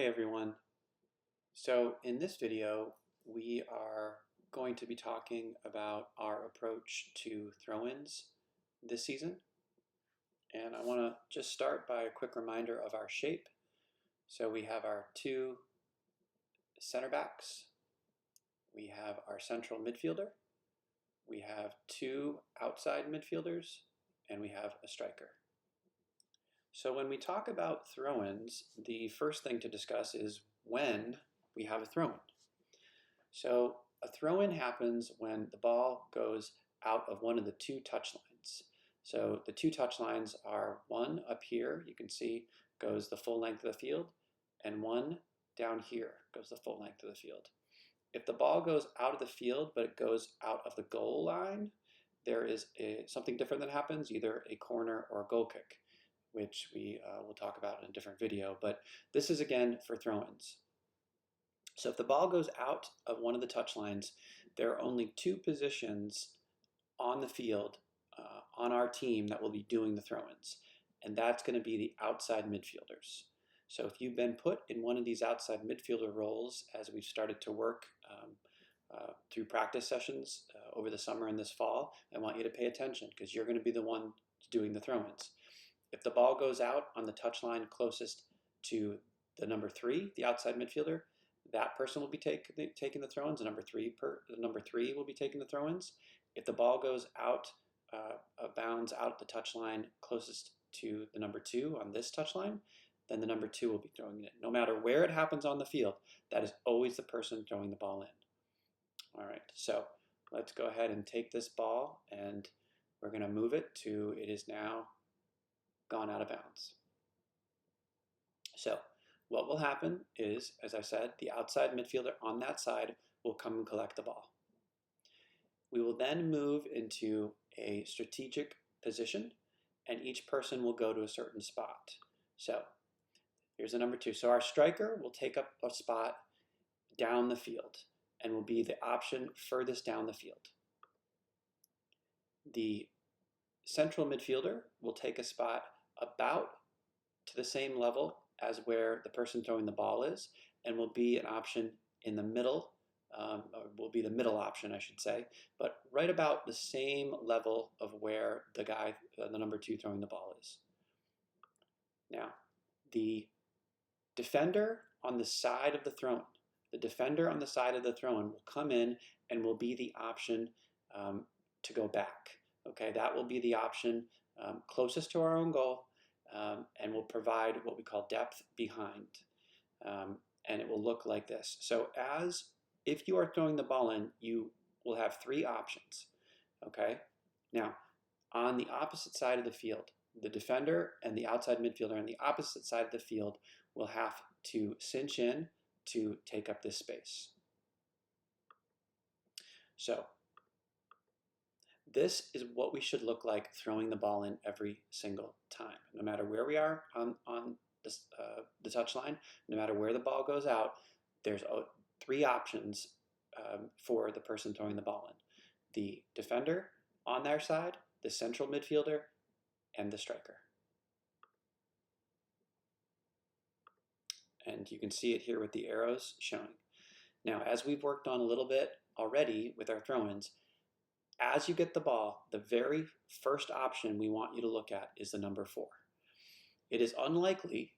Hey everyone. So in this video, we are going to be talking about our approach to throw-ins this season. And I want to just start by a quick reminder of our shape. So we have our two center backs, we have our central midfielder, we have two outside midfielders, and we have a striker. So when we talk about throw-ins, the first thing to discuss is when we have a throw-in. So a throw-in happens when the ball goes out of one of the two touch lines. So the two touch lines are one up here, you can see, goes the full length of the field, and one down here goes the full length of the field. If the ball goes out of the field, but it goes out of the goal line, there is something different that happens, either a corner or a goal kick, which we will talk about in a different video. But this is, again, for throw-ins. So if the ball goes out of one of the touch lines, there are only two positions on the field on our team that will be doing the throw-ins, and that's going to be the outside midfielders. So if you've been put in one of these outside midfielder roles as we've started to work through practice sessions over the summer and this fall, I want you to pay attention because you're going to be the one doing the throw-ins. If the ball goes out on the touch line closest to the number 3, the outside midfielder, that person will be taking the throw-ins. The number three will be taking the throw-ins. If the ball goes out of bounds out the touch line closest to the number 2 on this touch line, then the number 2 will be throwing it. No matter where it happens on the field, that is always the person throwing the ball in. All right, so let's go ahead and take this ball, and we're going to move it to, it is now gone out of bounds. So what will happen is, as I said, the outside midfielder on that side will come and collect the ball. We will then move into a strategic position, and each person will go to a certain spot. So here's the number 2. So our striker will take up a spot down the field and will be the option furthest down the field. The central midfielder will take a spot about to the same level as where the person throwing the ball is, and will be an option in the middle, or will be the middle option, I should say, but right about the same level of where the guy, the number 2 throwing the ball is. Now, the defender on the side of the throw-in, will come in and will be the option to go back. Okay, that will be the option closest to our own goal, and will provide what we call depth behind. And it will look like this. So if you are throwing the ball in, you will have 3 options. Okay, now on the opposite side of the field, the defender and the outside midfielder on the opposite side of the field will have to cinch in to take up this space. So this is what we should look like throwing the ball in every single time. No matter where we are on the touch line, no matter where the ball goes out, there's 3 options for the person throwing the ball in. The defender on their side, the central midfielder, and the striker. And you can see it here with the arrows showing. Now, as we've worked on a little bit already with our throw-ins, as you get the ball, the very first option we want you to look at is the number 4. It is unlikely,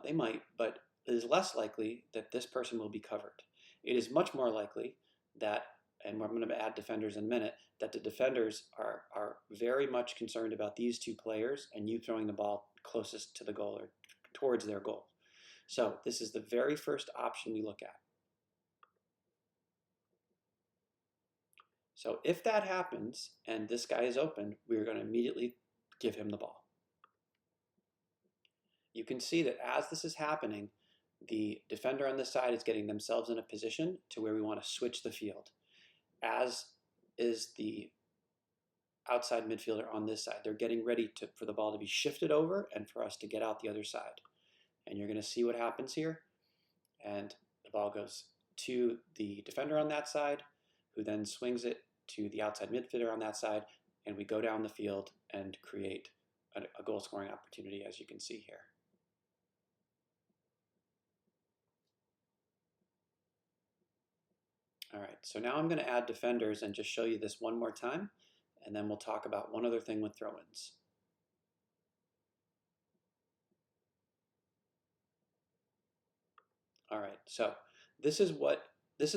they might, but it is less likely that this person will be covered. It is much more likely that, and I'm going to add defenders in a minute, that the defenders are very much concerned about these 2 players and you throwing the ball closest to the goal or towards their goal. So this is the very first option we look at. So if that happens and this guy is open, we're going to immediately give him the ball. You can see that as this is happening, the defender on this side is getting themselves in a position to where we want to switch the field, as is the outside midfielder on this side. They're getting ready for the ball to be shifted over and for us to get out the other side. And you're going to see what happens here. And the ball goes to the defender on that side, who then swings it to the outside midfielder on that side, and we go down the field and create a goal scoring opportunity, as you can see here. All right, so now I'm going to add defenders and just show you this one more time, and then we'll talk about one other thing with throw-ins. All right, so this is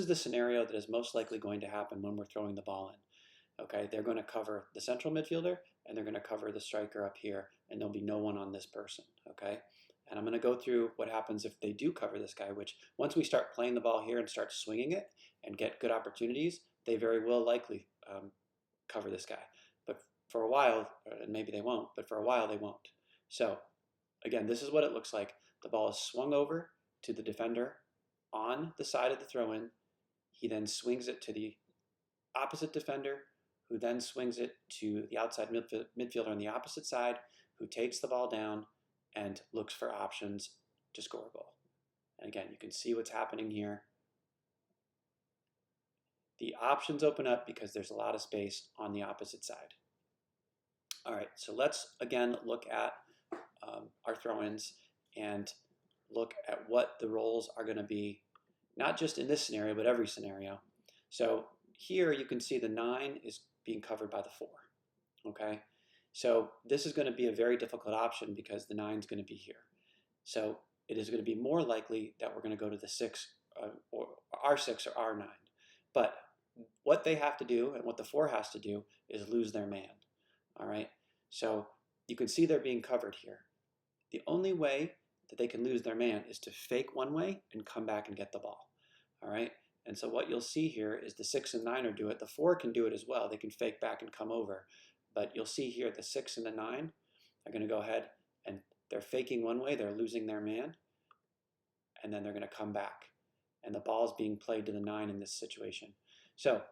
the scenario that is most likely going to happen when we're throwing the ball in. Okay, they're going to cover the central midfielder and they're going to cover the striker up here, and there'll be no one on this person. Okay, and I'm going to go through what happens if they do cover this guy, which once we start playing the ball here and start swinging it and get good opportunities, they very will likely cover this guy. But for a while, and maybe they won't, but for a while they won't. So again, this is what it looks like. The ball is swung over to the defender on the side of the throw-in. He then swings it to the opposite defender, who then swings it to the outside midfielder on the opposite side, who takes the ball down and looks for options to score a goal. And again, you can see what's happening here. The options open up because there's a lot of space on the opposite side. All right, so let's again look at our throw-ins and look at what the roles are going to be, not just in this scenario, but every scenario. So here you can see the 9 is being covered by the 4. Okay, so this is going to be a very difficult option because the 9 is going to be here. So it is going to be more likely that we're going to go to the 6 or R6 or R9. But what they have to do and what the 4 has to do is lose their man. All right, so you can see they're being covered here. The only way that they can lose their man is to fake one way and come back and get the ball. All right, and so what you'll see here is the 6 and 9 do it. The 4 can do it as well. They can fake back and come over. But you'll see here the 6 and the 9 are going to go ahead and they're faking one way. They're losing their man. And then they're going to come back. And the ball is being played to the 9 in this situation. So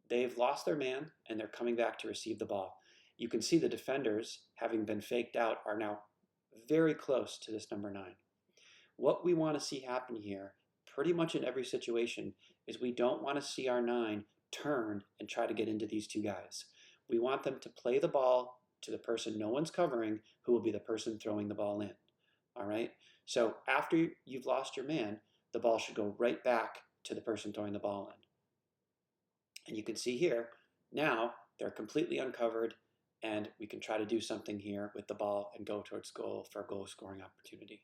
they've lost their man and they're coming back to receive the ball. You can see the defenders, having been faked out, are now very close to this number 9. What we want to see happen here, pretty much in every situation, is we don't want to see our 9 turn and try to get into these two guys. We want them to play the ball to the person no one's covering, who will be the person throwing the ball in. All right? So after you've lost your man, the ball should go right back to the person throwing the ball in. And you can see here, now they're completely uncovered, and we can try to do something here with the ball and go towards goal for a goal scoring opportunity.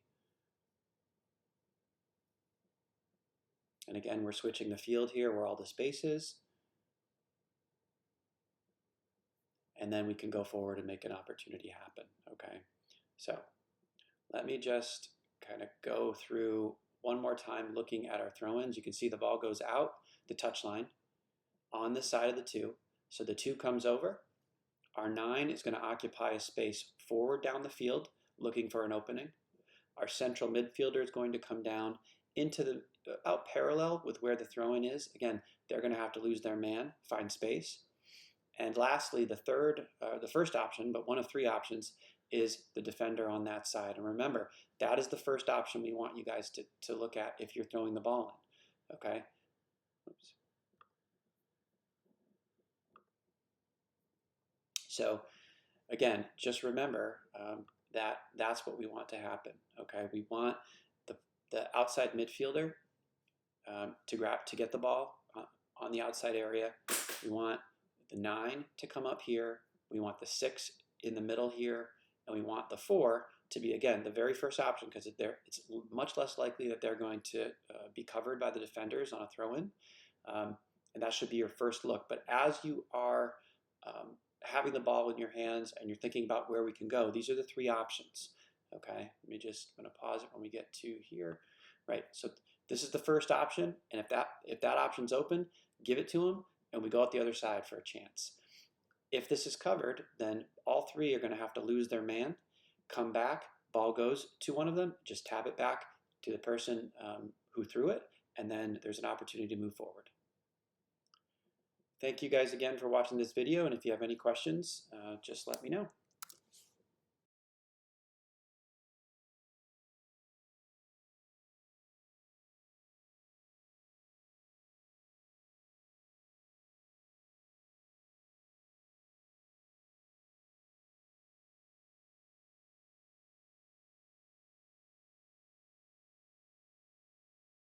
And again, we're switching the field here where all the space is. And then we can go forward and make an opportunity happen, okay? So let me just kind of go through one more time looking at our throw-ins. You can see the ball goes out the touch line on the side of the 2. So the 2 comes over. Our 9 is going to occupy a space forward down the field looking for an opening. Our central midfielder is going to come down into the about parallel with where the throw-in is. Again, they're going to have to lose their man, find space. And lastly, the first option, but one of 3 options, is the defender on that side. And remember, that is the first option we want you guys to look at if you're throwing the ball in, okay? Oops. So again, just remember that that's what we want to happen, okay? We want the outside midfielder to get the ball on the outside area. We want the 9 to come up here. We want the 6 in the middle here. And we want the 4 to be, again, the very first option, because it's much less likely that they're going to be covered by the defenders on a throw-in. And that should be your first look. But as you are having the ball in your hands and you're thinking about where we can go, these are the 3 options. Okay, I'm going to pause it when we get to here. Right, so this is the first option, and if that option's open, give it to them, and we go out the other side for a chance. If this is covered, then all 3 are going to have to lose their man, come back, ball goes to one of them, just tap it back to the person who threw it, and then there's an opportunity to move forward. Thank you guys again for watching this video, and if you have any questions, just let me know.